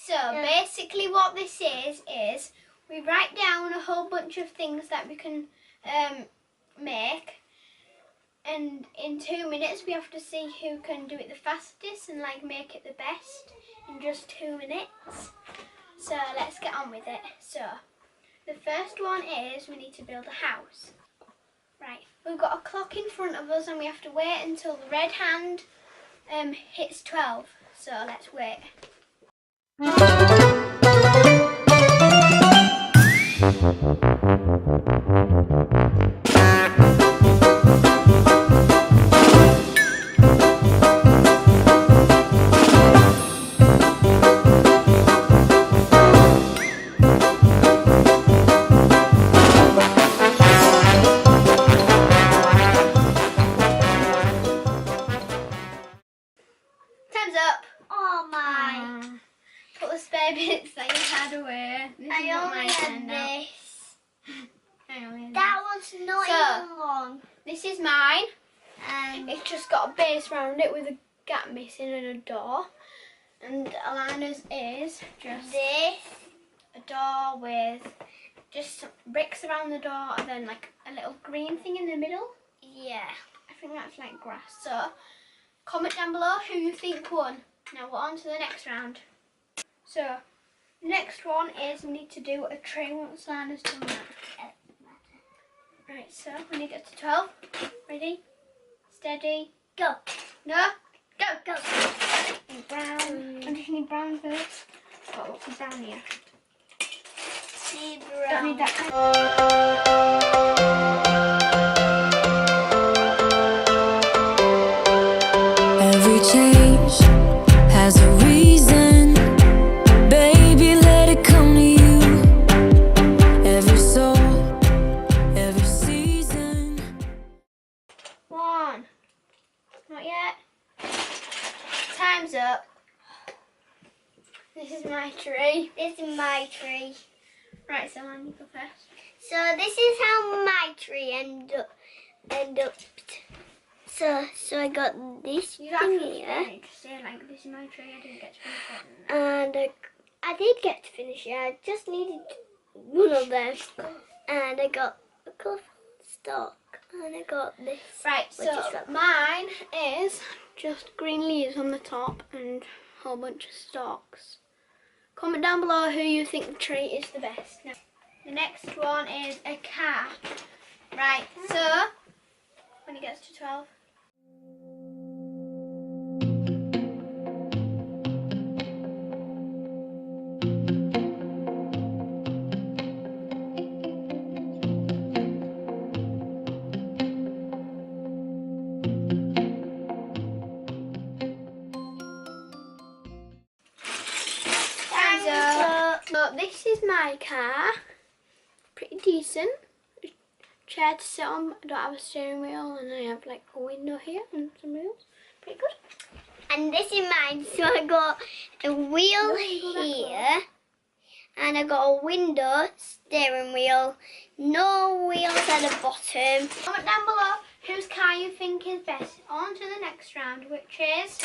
So basically what this is we write down a whole bunch of things that we can make, and in 2 minutes we have to see who can do it the fastest and like make it the best in just 2 minutes. So let's get on with it. So the first one is we need to build a house. Right, we've got a clock in front of us and we have to wait until the red hand hits 12. So let's wait. Time's up. Oh my. Put the spare bits that you had away. This I is what only mine had turned out. this. I only had That one's not So- even long. This is mine. And It's just got a base round it with a gap missing and a door. And Alana's is just this. a door with just some bricks around the door and then like a little green thing in the middle. Yeah. I think that's like grass. So comment down below who you think won. Now we're on to the next round. So the next one is we need to do a tree once Alana's done that. Right, so when you get to 12, ready, steady, Go. no, go. Go. And brown. I just need brown for this. Got lots of brown here. See Don't brown. need that. Every change has a reason. Baby, let it come to you. Every soul, every season. One. Not yet. Time's up. This is my tree. This is my tree. Right, so you go first. So this is how my tree end up. So I got this You thing actually here, say like this is my tree. I didn't get to finish it. and I did get to finish it. I just needed one of them, and I got a colourful stalk, and I got this. Right, which so is from- mine is just green leaves on the top and a whole bunch of stalks. Comment down below who you think the tree is the best. Now, the next one is a car. Right, so when it gets to 12. Time's up. So this is my car. Pretty decent. A chair to sit on. I don't have a steering wheel and I have like a window here and some wheels. Pretty good. And this is mine. So I got a wheel here, and I got a window, steering wheel, no wheels at the bottom. Comment down below whose car you think is best. On to the next round, which is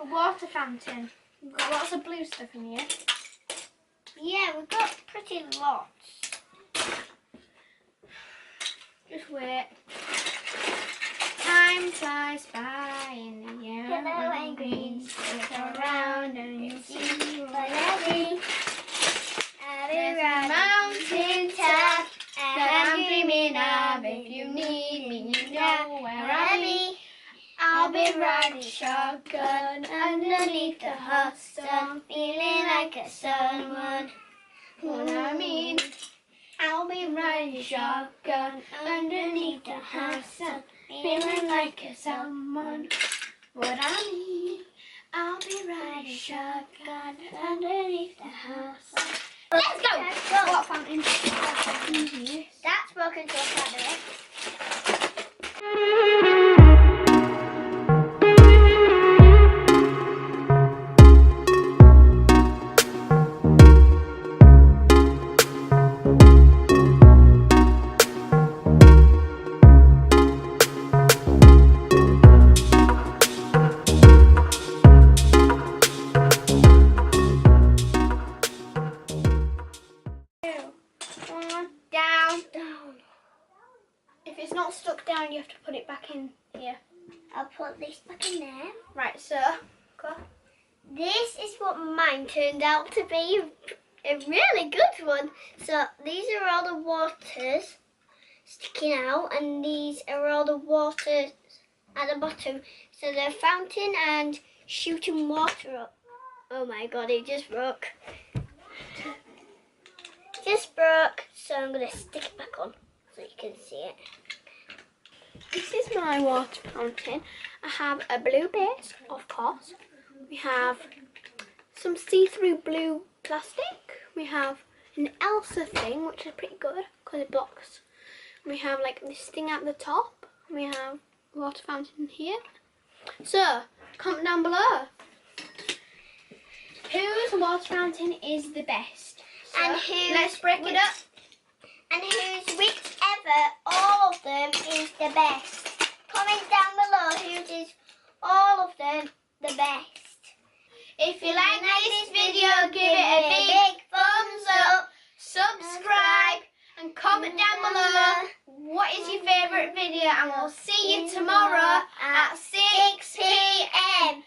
a water fountain. We've got lots of blue stuff in here. Yeah, we've got pretty lots. Just wait. Time flies by in the yellow and green. Look around and you see what I see. There's a mountain top that I'm dreaming of. If you need me, you know where I'll be. I'll be riding shotgun underneath the hot sun, feeling like a someone. What I mean, I'll be riding shotgun underneath the hot sun, feeling like a someone. What I mean, I'll be riding shotgun underneath the hot sun. Let's go! What fountain? That's broken to a shadow. but mine turned out to be a really good one. So these are all the waters sticking out, and these are all the waters at the bottom. So they're fountain and shooting water up. Oh my god, it just broke. Just broke, so I'm going to stick it back on so you can see it. This is my water fountain. I have a blue base, of course. We have some see-through blue plastic. We have an Elsa thing, which is pretty good because it blocks. We have like this thing at the top. We have a water fountain here. So, comment down below. Whose water fountain is the best? So, And whose, let's break it up. And whichever, all of them is the best. Comment down below whose is all of them the best. If you like this video, give it a big thumbs up, subscribe, and comment down below what is your favourite video, and we'll see you tomorrow at 6 p.m.